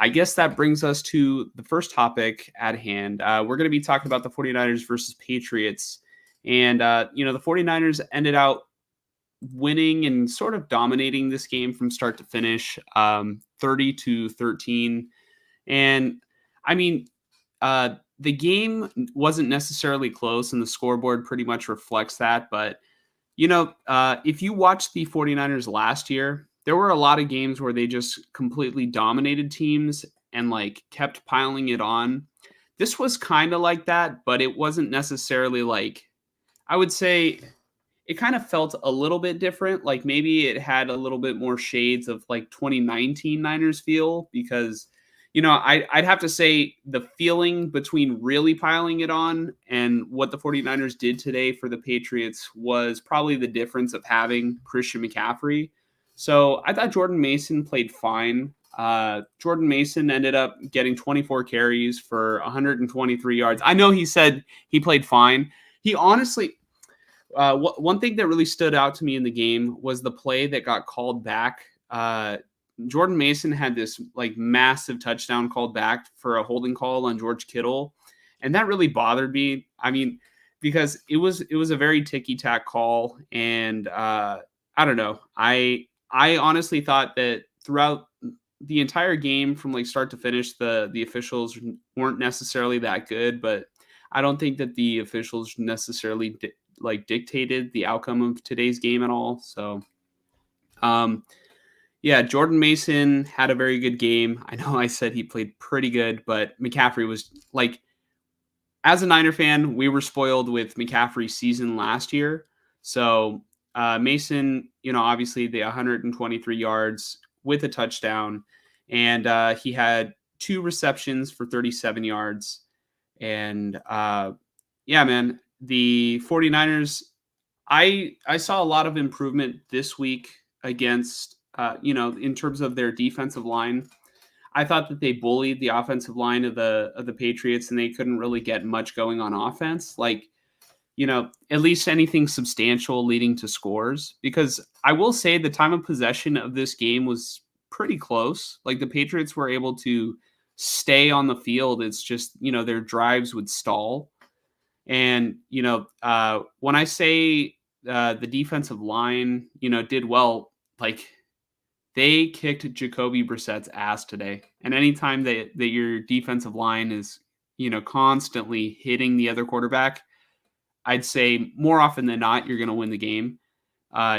I guess that brings us to the first topic at hand. We're going to be talking about the 49ers versus Patriots. And, the 49ers ended out winning and sort of dominating this game from start to finish, 30-13. And I mean, the game wasn't necessarily close, and the scoreboard pretty much reflects that. But, if you watch the 49ers last year, there were a lot of games where they just completely dominated teams and like kept piling it on. This was kind of like that, but it wasn't necessarily like, I would say it kind of felt a little bit different. Like maybe it had a little bit more shades of like 2019 Niners feel because, I'd have to say the feeling between really piling it on and what the 49ers did today for the Patriots was probably the difference of having Christian McCaffrey. So I thought Jordan Mason played fine. Jordan Mason ended up getting 24 carries for 123 yards. I know he said he played fine. He honestly, one thing that really stood out to me in the game was the play that got called back. Jordan Mason had this like massive touchdown called back for a holding call on George Kittle, and that really bothered me. I mean, because it was a very ticky tack call, and I don't know. I honestly thought that throughout the entire game, from like start to finish, the officials weren't necessarily that good, but I don't think that the officials necessarily dictated the outcome of today's game at all. So, um, yeah, Jordan Mason had a very good game. I know I said he played pretty good, but McCaffrey was like, as a Niner fan, we were spoiled with McCaffrey's season last year. So Mason, obviously the 123 yards with a touchdown, and he had 2 receptions for 37 yards. And yeah, man, the 49ers, I saw a lot of improvement this week against, in terms of their defensive line. I thought that they bullied the offensive line of the Patriots, and they couldn't really get much going on offense. Like, at least anything substantial leading to scores. Because I will say the time of possession of this game was pretty close. Like the Patriots were able to stay on the field. It's just, their drives would stall. And, when I say the defensive line, did well, like they kicked Jacoby Brissett's ass today. And anytime that your defensive line is, constantly hitting the other quarterback, I'd say more often than not, you're going to win the game.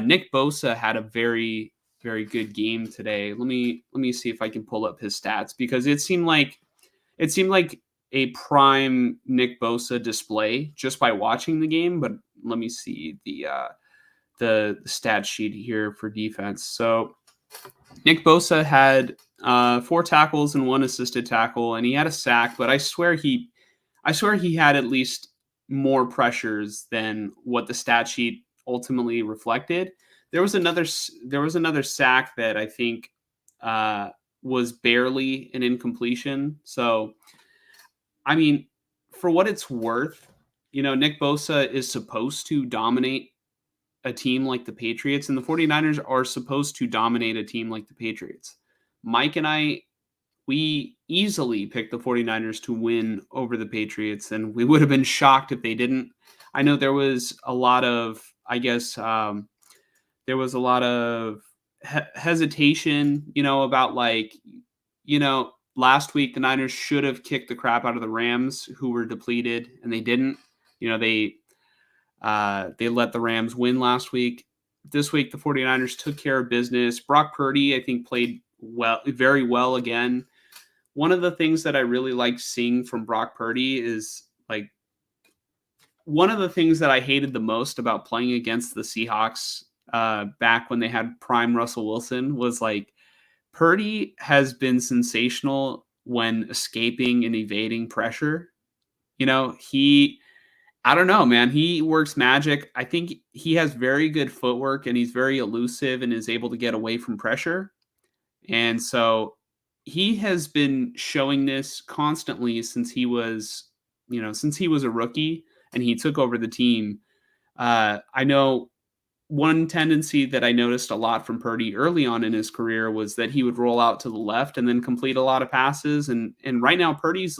Nick Bosa had a very, very good game today. Let me see if I can pull up his stats because it seemed like a prime Nick Bosa display just by watching the game. But let me see the stat sheet here for defense. So Nick Bosa had 4 tackles and 1 assisted tackle, and he had a sack. But I swear he had at least more pressures than what the stat sheet ultimately reflected. There was another sack that I think was barely an incompletion. So, I mean, for what it's worth, Nick Bosa is supposed to dominate a team like the Patriots, and the 49ers are supposed to dominate a team like the Patriots. Mike and I, we easily picked the 49ers to win over the Patriots, and we would have been shocked if they didn't. I know there was a lot of, hesitation, about last week the Niners should have kicked the crap out of the Rams, who were depleted, and they didn't. They let the Rams win last week. This week, the 49ers took care of business. Brock Purdy, I think, played very well again. One of the things that I really like seeing from Brock Purdy is like one of the things that I hated the most about playing against the Seahawks back when they had prime Russell Wilson was like Purdy has been sensational when escaping and evading pressure. I don't know, man. He works magic. I think he has very good footwork and he's very elusive and is able to get away from pressure. And so he has been showing this constantly since he was a rookie and he took over the team. I know one tendency that I noticed a lot from Purdy early on in his career was that he would roll out to the left and then complete a lot of passes. And right now Purdy's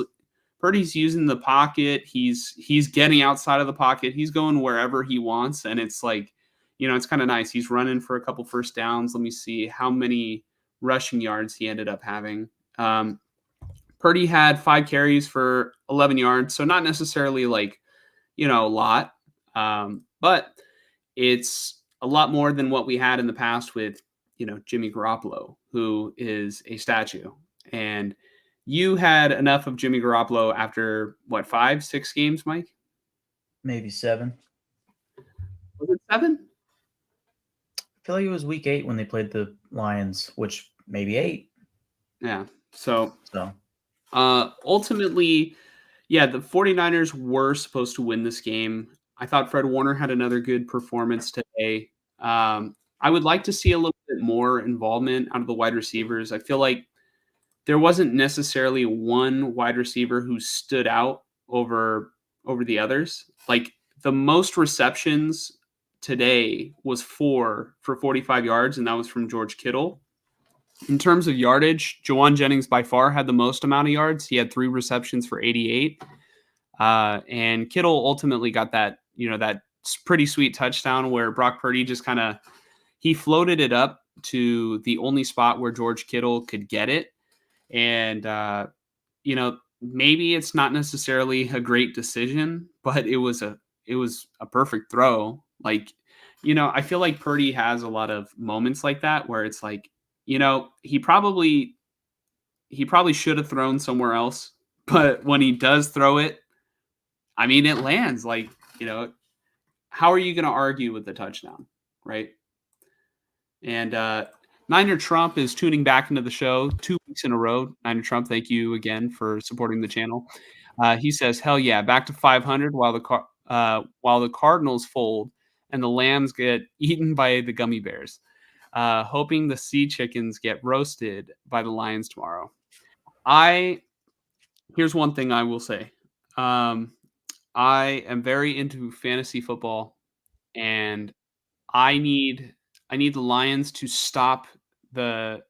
using the pocket. He's getting outside of the pocket. He's going wherever he wants, and it's like, it's kind of nice. He's running for a couple first downs. Let me see how many rushing yards he ended up having. Purdy had 5 carries for 11 yards, so not necessarily like, a lot, but it's a lot more than what we had in the past with, Jimmy Garoppolo, who is a statue. And you had enough of Jimmy Garoppolo after what, 5, 6 games, Mike? Maybe 7. Was it 7? I feel like it was week 8 when they played the Lions, which maybe 8. Yeah. So So ultimately, yeah, the 49ers were supposed to win this game. I thought Fred Warner had another good performance today. I would like to see a little bit more involvement out of the wide receivers. I feel like there wasn't necessarily one wide receiver who stood out over the others. Like the most receptions today was 4 for 45 yards, and that was from George Kittle. In terms of yardage, Jawan Jennings by far had the most amount of yards. He had 3 receptions for 88. And Kittle ultimately got that, that pretty sweet touchdown where Brock Purdy just he floated it up to the only spot where George Kittle could get it. And, maybe it's not necessarily a great decision, but it was a perfect throw. Like, I feel like Purdy has a lot of moments like that where it's like, he probably should have thrown somewhere else, but when he does throw it, I mean, it lands. Like, how are you going to argue with the touchdown, right? And Niner Trump is tuning back into the show 2 weeks in a row. Niner Trump, thank you again for supporting the channel. He says, "Hell yeah, back to 500 while the Cardinals fold and the Lambs get eaten by the gummy bears. Hoping the Sea Chickens get roasted by the Lions tomorrow." Here's one thing I will say. I am very into fantasy football, and I need the Lions to stop the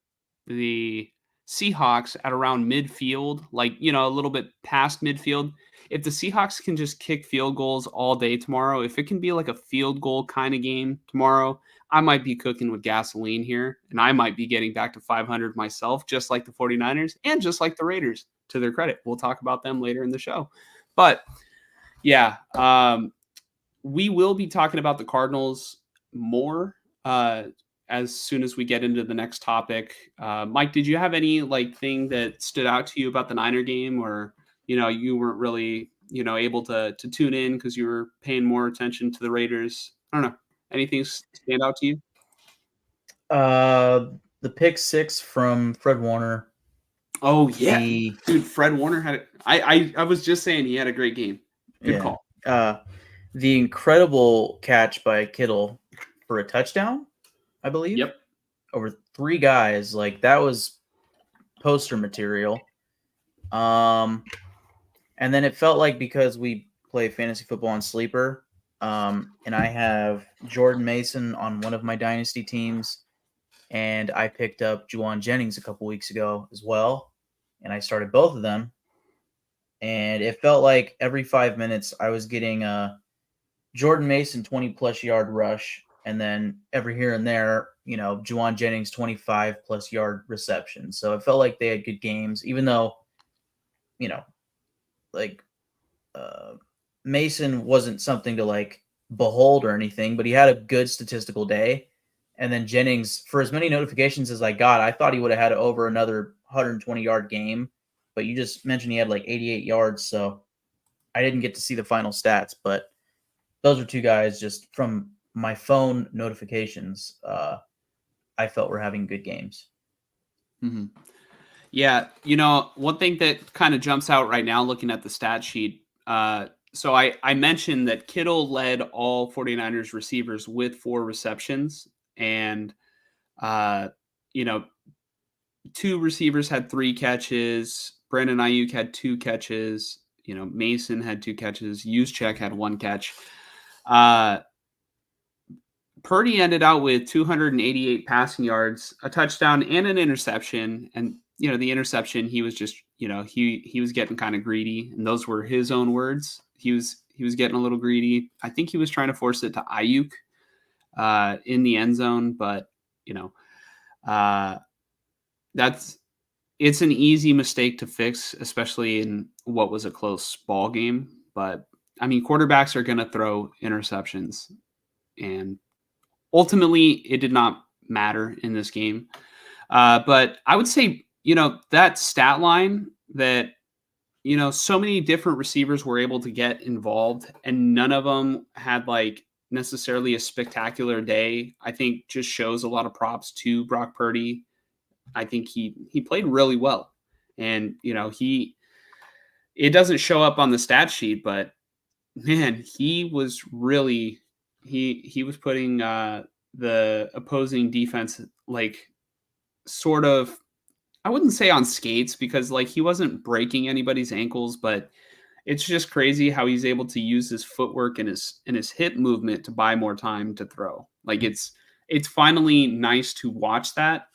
the Seahawks at around midfield, like, a little bit past midfield. If the Seahawks can just kick field goals all day tomorrow, if it can be like a field goal kind of game tomorrow, I might be cooking with gasoline here, and I might be getting back to 500 myself, just like the 49ers and just like the Raiders, to their credit. We'll talk about them later in the show. But yeah, we will be talking about the Cardinals more as soon as we get into the next topic. Mike, did you have any thing that stood out to you about the Niner game, or you weren't really able to tune in because you were paying more attention to the Raiders? I don't know. Anything stand out to you? the pick 6 from Fred Warner. Oh yeah, dude, Fred Warner had. I was just saying he had a great game. Good call. The incredible catch by Kittle for a touchdown, I believe. Yep. Over 3 guys, like that was poster material. And then it felt like, because we play fantasy football on Sleeper, and I have Jordan Mason on one of my dynasty teams, and I picked up Jawan Jennings a couple weeks ago as well, and I started both of them. And it felt like every 5 minutes I was getting a Jordan Mason 20-plus yard rush, and then every here and there, Jawan Jennings 25-plus yard reception. So it felt like they had good games, even though, Mason wasn't something to behold or anything, but he had a good statistical day. And then Jennings, for as many notifications as I got, I thought he would have had over another 120-yard game, but you just mentioned he had 88 yards, so I didn't get to see the final stats, but those are 2 guys just from my phone notifications I felt were having good games. Mm-hmm. Yeah, one thing that kind of jumps out right now looking at the stat sheet. So I mentioned that Kittle led all 49ers receivers with 4 receptions, and 2 receivers had 3 catches. Brandon Ayuk had 2 catches. Mason had 2 catches. Juszczyk had 1 catch. Purdy ended out with 288 passing yards, a touchdown, and an interception. And the interception, he was just he was getting kind of greedy, and those were his own words. He was getting a little greedy. I think he was trying to force it to Ayuk in the end zone, but it's an easy mistake to fix, especially in what was a close ball game. But I mean, quarterbacks are going to throw interceptions, and ultimately it did not matter in this game. But I would say, that stat line that, so many different receivers were able to get involved and none of them had like necessarily a spectacular day, I think just shows a lot of props to Brock Purdy. I think he played really well. And, it doesn't show up on the stat sheet, but man, he was really, he was putting the opposing defense, like sort of, I wouldn't say on skates because like he wasn't breaking anybody's ankles, but it's just crazy how he's able to use his footwork and his hip movement to buy more time to throw. Like it's finally nice to watch that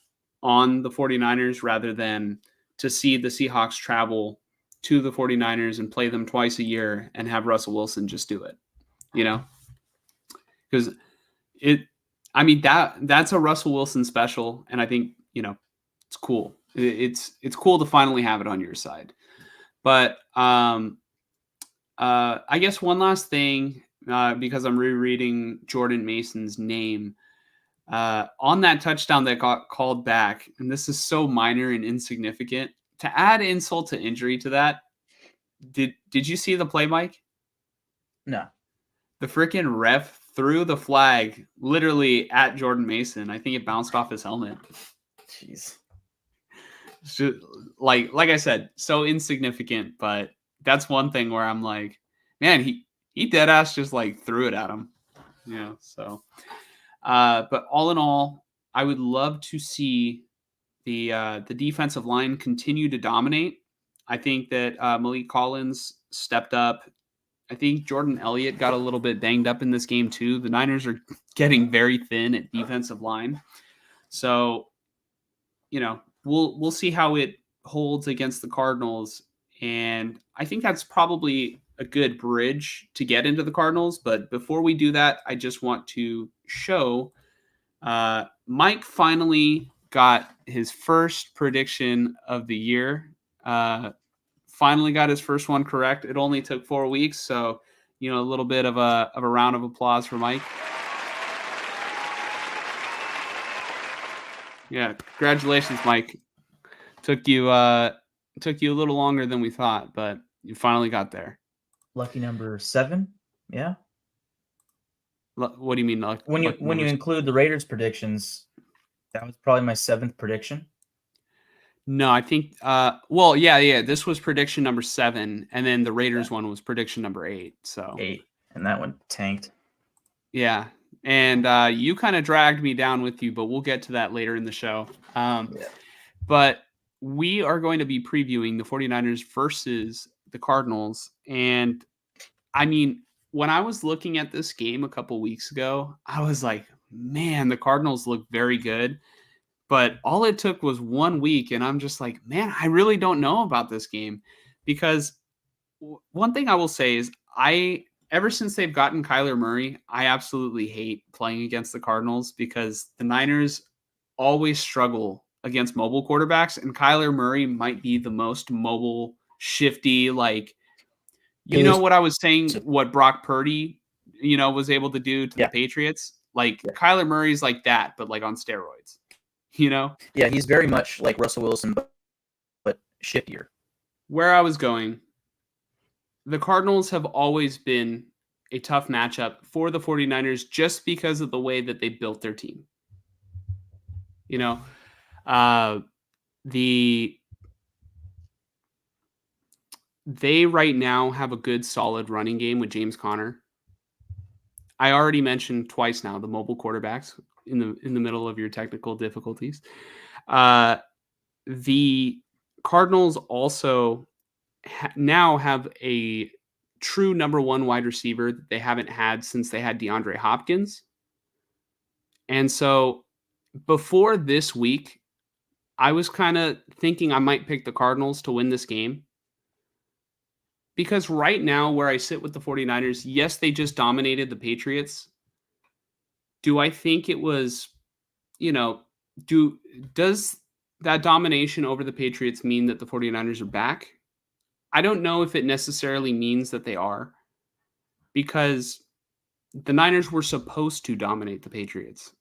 on the 49ers rather than to see the Seahawks travel to the 49ers and play them twice a year and have Russell Wilson just do it, because that's a Russell Wilson special. And I think, it's cool. It's cool to finally have it on your side. But I guess one last thing, because I'm rereading Jordan Mason's name, on that touchdown that got called back, and this is so minor and insignificant, to add insult to injury to that, did you see the play, Mike? No. The freaking ref threw the flag literally at Jordan Mason. I think it bounced off his helmet. Jeez. Just, like I said, so insignificant, but that's one thing where I'm like, man, he dead ass just like threw it at him. So but all in all, I would love to see the defensive line continue to dominate. I think that Malik Collins stepped up. I think Jordan Elliott got a little bit banged up in this game too. The Niners are getting very thin at defensive line. So, we'll see how it holds against the Cardinals. And I think that's probably a good bridge to get into the Cardinals. But before we do that, I just want to show Mike finally got his first prediction of the year. Finally got his first one correct. It only took 4 weeks. So, a little bit of a round of applause for Mike. Yeah, congratulations, Mike. Took you a little longer than we thought, but you finally got there. Lucky number 7, yeah. What do you mean? When you include the Raiders predictions, that was probably my 7th prediction. No, I think. Well, yeah. This was prediction number 7, and then the Raiders one was prediction number 8. So 8, and that one tanked. Yeah. And you kind of dragged me down with you, but we'll get to that later in the show. But we are going to be previewing the 49ers versus the Cardinals. And I mean, when I was looking at this game a couple weeks ago, I was like, man, the Cardinals look very good. But all it took was 1 week. And I'm just like, man, I really don't know about this game. Because one thing I will say is ever since they've gotten Kyler Murray, I absolutely hate playing against the Cardinals because the Niners always struggle against mobile quarterbacks, and Kyler Murray might be the most mobile, shifty, like, what I was saying, what Brock Purdy, was able to do to the Patriots? Like, Kyler Murray's like that, but like on steroids, Yeah, he's very much like Russell Wilson, but shiftier. Where I was going, the Cardinals have always been a tough matchup for the 49ers just because of the way that they built their team. They right now have a good, solid running game with James Conner. I already mentioned twice now the mobile quarterbacks in the middle of your technical difficulties. The Cardinals also now have a true number 1 wide receiver that they haven't had since they had DeAndre Hopkins. And so before this week, I was kind of thinking I might pick the Cardinals to win this game. Because right now, where I sit with the 49ers, yes, they just dominated the Patriots. Do I think it was, you know, does that domination over the Patriots mean that the 49ers are back? I don't know if it necessarily means that they are, because the Niners were supposed to dominate the Patriots.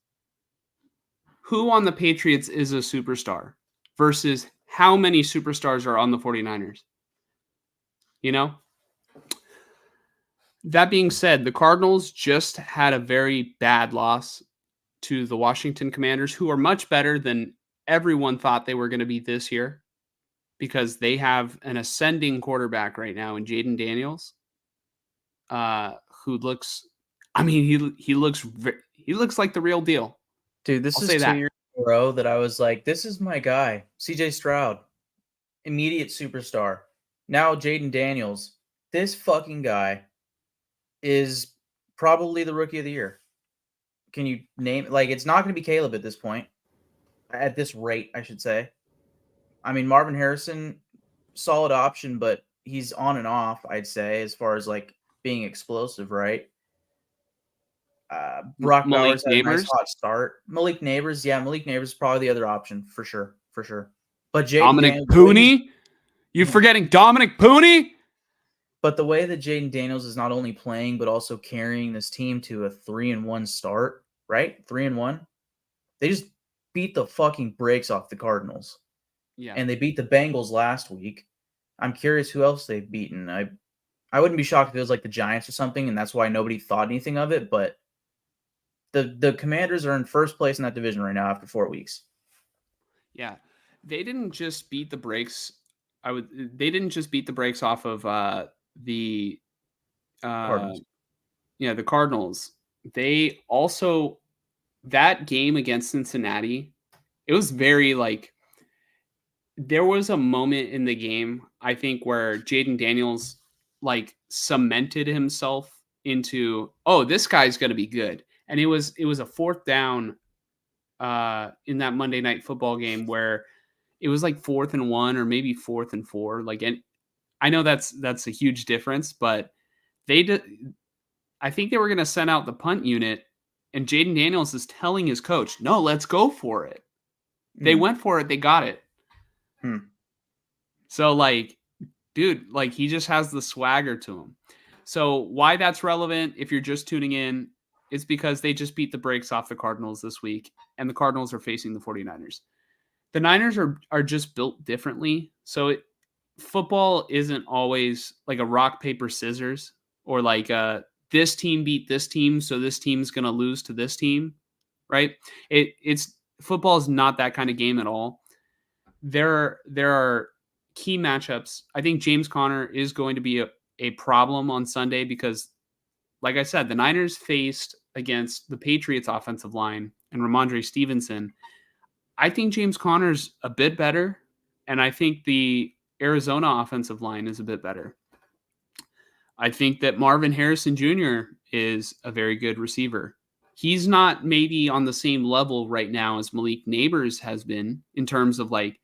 Who on the Patriots is a superstar versus how many superstars are on the 49ers? You know? That being said, the Cardinals just had a very bad loss to the Washington Commanders, who are much better than everyone thought they were going to be this year, because they have an ascending quarterback right now in Jaden Daniels, who looks, I mean, he looks like the real deal. Dude, this I'll is say 2 that. years in a row that I was like, this is my guy. CJ Stroud, immediate superstar. Now Jaden Daniels. This fucking guy is probably the rookie of the year. Can you name, like, it's not going to be Caleb at this point. At this rate, I should say. I mean, Marvin Harrison, solid option, but he's on and off, I'd say, as far as like being explosive, right? Brock Malik Bowers had a nice Neighbors, hot start. Malik Neighbors, yeah, Malik Neighbors is probably the other option for sure, for sure. But Jaden Dominic Daniels, the way he's, Pooney. You forgetting Dominic Pooney? but the way that Jaden Daniels is not only playing but also carrying this team to a 3-1 start, right? 3-1. They just beat the fucking brakes off the Cardinals, Yeah. and they beat the Bengals last week. I'm curious who else they've beaten. I wouldn't be shocked if it was like the Giants or something, and that's why nobody thought anything of it. But the Commanders are in first place in that division right now after 4 weeks. Yeah. They didn't just beat the brakes. They didn't just beat the brakes off of the Cardinals. the Cardinals. They also, that game against Cincinnati, it was very like, there was a moment in the game, I think, where Jaden Daniels like cemented himself into, oh, this guy's going to be good. And it was a fourth down in that Monday Night Football game where it was like 4th and 1 or maybe 4th and 4. Like, and I know that's a huge difference, but they did. I think they were going to send out the punt unit, and Jaden Daniels is telling his coach, "No, let's go for it." They went for it. They got it. So, like, dude, like, he just has the swagger to him. So why that's relevant, if you're just tuning in, it's because they just beat the brakes off the Cardinals this week, and the Cardinals are facing the 49ers. The Niners are just built differently. So football isn't always like a rock, paper, scissors, or like this team beat this team, so this team's going to lose to this team, right? It's football is not that kind of game at all. There are key matchups. I think James Conner is going to be a problem on Sunday because, like I said, the Niners faced against the Patriots offensive line and Ramondre Stevenson. I think James Conner's a bit better, and I think the Arizona offensive line is a bit better. I think that Marvin Harrison Jr. is a very good receiver. He's not maybe on the same level right now as Malik Neighbors has been in terms of, like,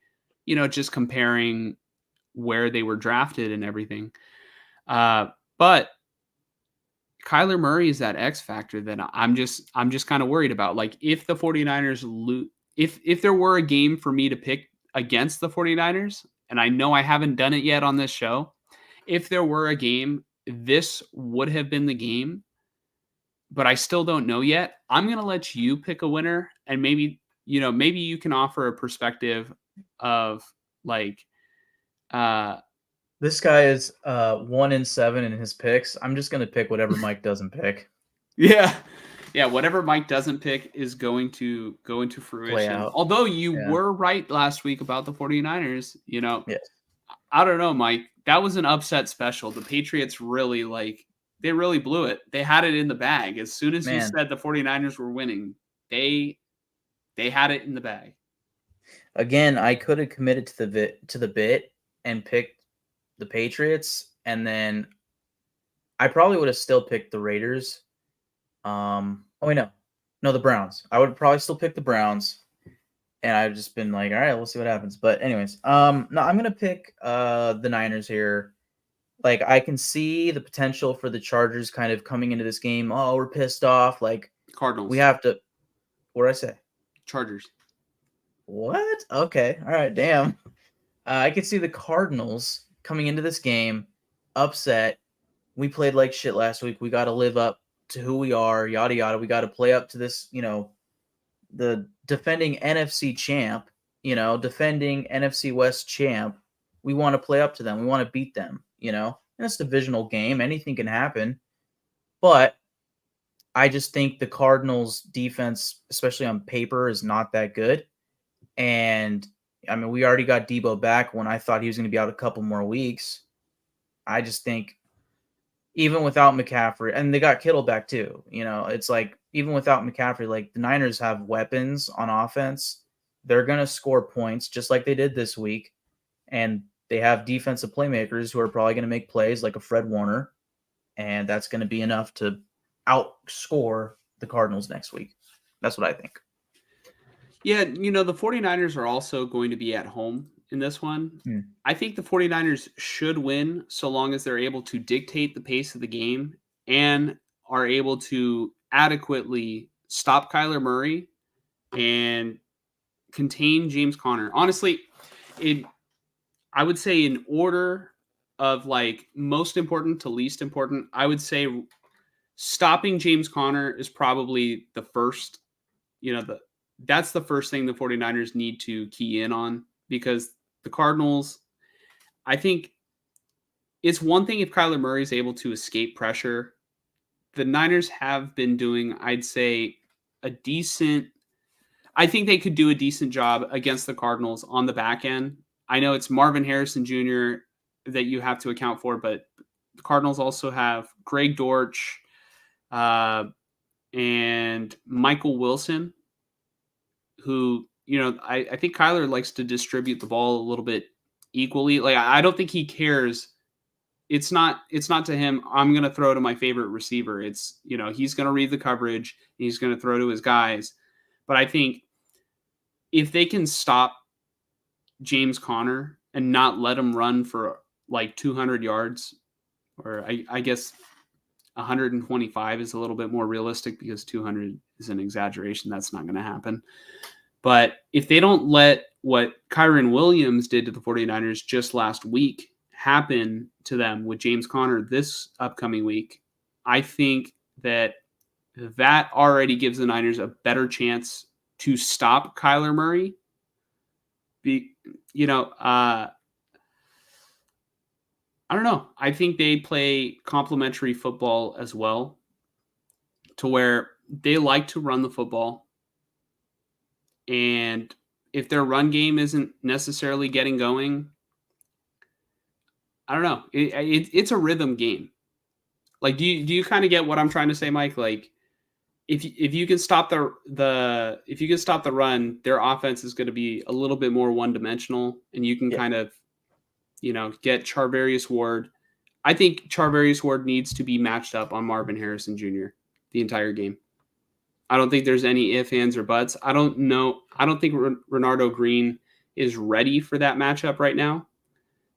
just comparing where they were drafted and everything. But Kyler Murray is that X factor that I'm just kind of worried about. Like, if the 49ers lose, if there were a game for me to pick against the 49ers, and I know I haven't done it yet on this show, if there were a game, this would have been the game, but I still don't know yet. I'm going to let you pick a winner, and maybe you can offer a perspective of, like, This guy is 1-7 in his picks. I'm just gonna pick whatever Mike doesn't pick. yeah. Yeah, whatever Mike doesn't pick is going to go into fruition. out. Although you Yeah. were right last week about the 49ers, Yes. I don't know, Mike. That was an upset special. The Patriots really, they really blew it. They had it in the bag. As soon as you Man. said the 49ers were winning, they had it in the bag. Again, I could have committed to the bit and picked the Patriots, and then I probably would have still picked the Raiders. Oh wait, no. No, the Browns. I would probably still pick the Browns. And I've just been like, all right, we'll see what happens. But anyways, no, I'm gonna pick the Niners here. Like, I can see the potential for the Chargers kind of coming into this game. Oh, we're pissed off. Like, Cardinals. we have to. What did I say? Chargers. What? Okay. All right. Damn. I could see the Cardinals coming into this game upset. We played like shit last week. We got to live up to who we are, yada, yada. We got to play up to this, the defending NFC champ, defending NFC West champ. We want to play up to them. We want to beat them, And it's a divisional game. Anything can happen. But I just think the Cardinals defense, especially on paper, is not that good. And I mean, we already got Debo back when I thought he was going to be out a couple more weeks. I just think even without McCaffrey, and they got Kittle back too, it's like even without McCaffrey, like the Niners have weapons on offense. They're going to score points just like they did this week. And they have defensive playmakers who are probably going to make plays like a Fred Warner. And that's going to be enough to outscore the Cardinals next week. That's what I think. Yeah, the 49ers are also going to be at home in this one. I think the 49ers should win so long as they're able to dictate the pace of the game and are able to adequately stop Kyler Murray and contain James Conner. Honestly, I would say in order of like most important to least important, I would say stopping James Conner is probably the first, that's the first thing the 49ers need to key in on, because the Cardinals, I think it's one thing if Kyler Murray is able to escape pressure. The Niners have been doing, I'd say, I think they could do a decent job against the Cardinals on the back end. I know it's Marvin Harrison Jr. that you have to account for, but the Cardinals also have Greg Dortch and Michael Wilson, who, I think Kyler likes to distribute the ball a little bit equally. Like, I don't think he cares. It's not to him, I'm going to throw to my favorite receiver. It's, he's going to read the coverage and he's going to throw to his guys. But I think if they can stop James Conner and not let him run for like 200 yards, or I guess 125 is a little bit more realistic because 200 is an exaggeration. That's not going to happen. But if they don't let what Kyren Williams did to the 49ers just last week happen to them with James Conner this upcoming week, I think that already gives the Niners a better chance to stop Kyler Murray. I don't know. I think they play complementary football as well, to where they like to run the football. And if their run game isn't necessarily getting going, I don't know. It's a rhythm game. Like, do you kind of get what I'm trying to say, Mike? Like, if you can stop the run, their offense is going to be a little bit more one dimensional, and you can kind of, get Charvarius Ward. I think Charvarius Ward needs to be matched up on Marvin Harrison Jr. the entire game. I don't think there's any ifs, ands, or buts. I don't know. I don't think Renardo Green is ready for that matchup right now.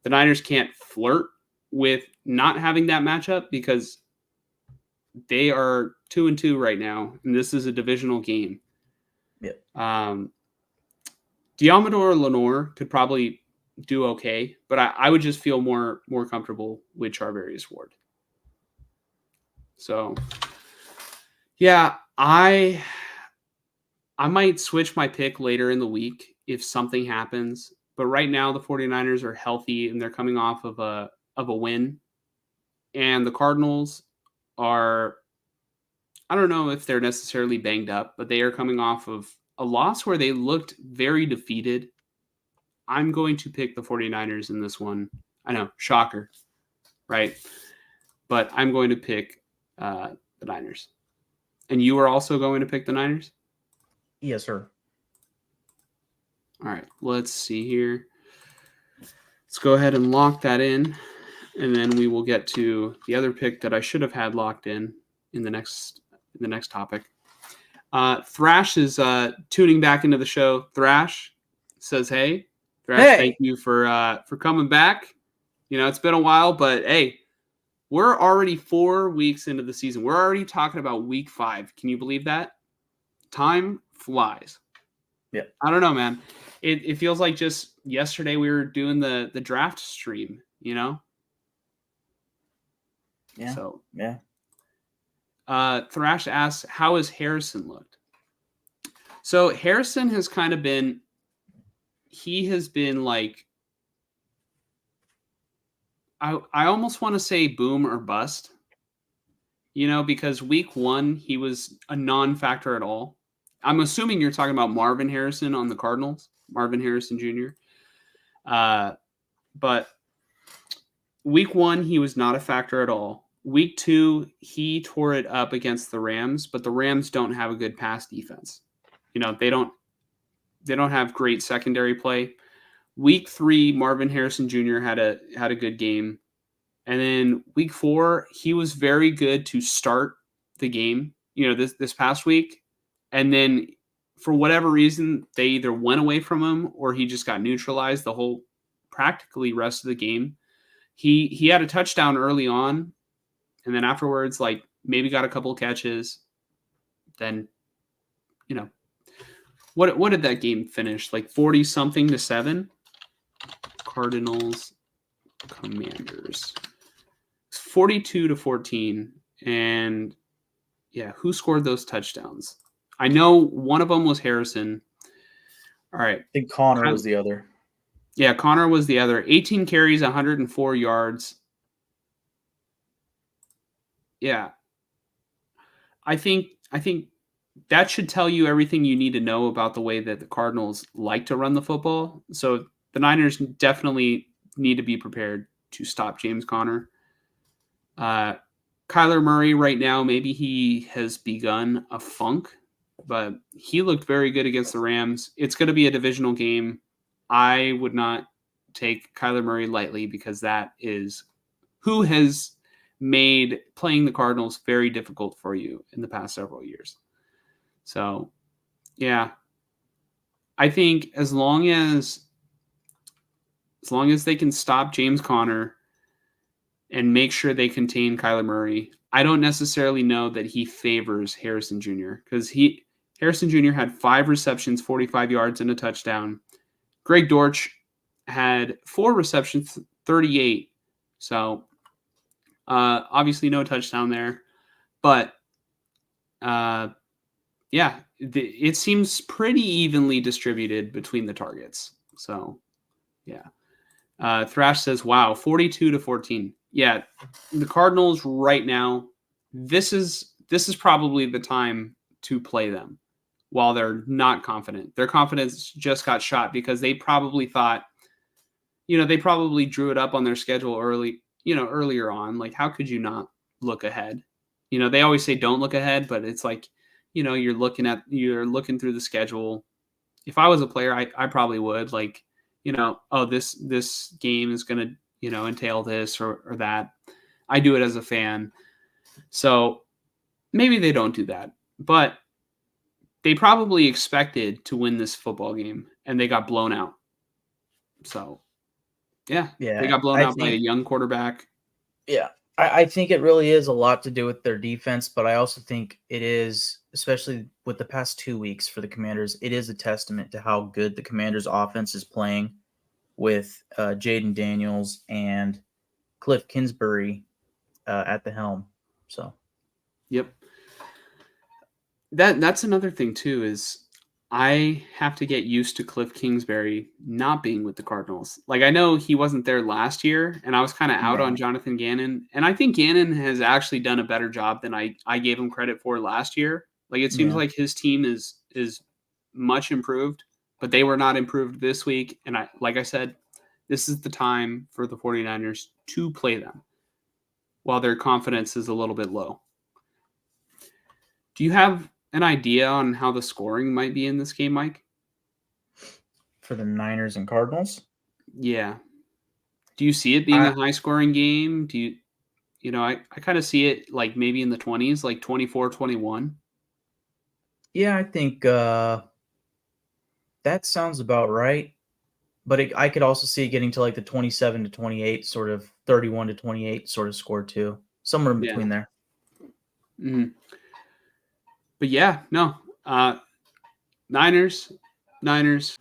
The Niners can't flirt with not having that matchup because they are 2-2 right now, and this is a divisional game. Yep. Deommodore Lenoir could probably do okay, but I would just feel more comfortable with Charvarius Ward. So, yeah, I might switch my pick later in the week if something happens. But right now, the 49ers are healthy, and they're coming off of a win. And the Cardinals are, I don't know if they're necessarily banged up, but they are coming off of a loss where they looked very defeated. I'm going to pick the 49ers in this one. I know, shocker, right? But I'm going to pick the Niners. And you are also going to pick the Niners? Yes, sir. All right, let's see here. Let's go ahead and lock that in, and then we will get to the other pick that I should have had locked in the next topic. Thrash is tuning back into the show. Thrash says, "Hey, Thrash, thank Hey, you for coming back. It's been a while, but hey, we're already 4 weeks into the season. We're already talking about week 5. Can you believe that? Time flies. yeah, I don't know, man. It feels like just yesterday we were doing the draft stream. yeah, So yeah. Thrash asks, how has Harrison looked? So Harrison has kind of been. He has been like. I almost want to say boom or bust. Because week 1 he was a non-factor at all. I'm assuming you're talking about Marvin Harrison on the Cardinals, Marvin Harrison Jr. But week 1 he was not a factor at all. Week 2 he tore it up against the Rams, but the Rams don't have a good pass defense. They don't have great secondary play. Week 3 Marvin Harrison Jr. had a good game. And then week 4, he was very good to start the game, this past week. And then for whatever reason, they either went away from him or he just got neutralized the whole practically rest of the game. He had a touchdown early on, and then afterwards, like maybe got a couple of catches. Then, you know, what did that game finish? Like 40 something to 7? Cardinals Commanders. 42 to 14. And yeah, who scored those touchdowns? I know one of them was Harrison. All right. I think Connor was the other. Yeah, Connor was the other. 18 carries, 104 yards. Yeah. I think that should tell you everything you need to know about the way that the Cardinals like to run the football. So the Niners definitely need to be prepared to stop James Conner. Kyler Murray right now, maybe he has begun a funk, but he looked very good against the Rams. It's going to be a divisional game. I would not take Kyler Murray lightly because that is who has made playing the Cardinals very difficult for you in the past several years. So, yeah, I think as long as they can stop James Conner and make sure they contain Kyler Murray, I don't necessarily know that he favors Harrison Jr. because Harrison Jr. had 5 receptions, 45 yards, and a touchdown. Greg Dortch had 4 receptions, 38. So obviously no touchdown there, but yeah, it seems pretty evenly distributed between the targets. So yeah. Thrash says, wow, 42 to 14. Yeah, the Cardinals right now, this is probably the time to play them while they're not confident. Their confidence just got shot because they probably thought, they probably drew it up on their schedule earlier on. Like, how could you not look ahead? They always say don't look ahead, but it's like, you're looking through the schedule. If I was a player, I probably would, like, oh, this game is going to, entail this or that. I do it as a fan. So maybe they don't do that, but they probably expected to win this football game and they got blown out. So yeah, they Yeah, got blown I out by a think. young quarterback. Yeah, I think it really is a lot to do with their defense, but I also think it is, especially with the past 2 weeks for the Commanders, it is a testament to how good the Commanders' offense is playing with Jaden Daniels and Cliff Kingsbury at the helm. So Yep. That's another thing too is I have to get used to Cliff Kingsbury not being with the Cardinals. Like, I know he wasn't there last year, and I was kind of out on no, Jonathan Gannon, and I think Gannon has actually done a better job than I gave him credit for last year. Like, it seems yeah, like his team is much improved, but they were not improved this week. And like I said, this is the time for the 49ers to play them while their confidence is a little bit low. Do you have an idea on how the scoring might be in this game, Mike? for the Niners and Cardinals. Yeah. Do you see it being I a high scoring game? I kind of see it like maybe in the 20s, like 24-21. Yeah, I think that sounds about right. But I could also see it getting to like the 27-28, sort of 31-28 sort of score too, somewhere in Yeah. between there. Mhm. But yeah, no. Niners, Niners.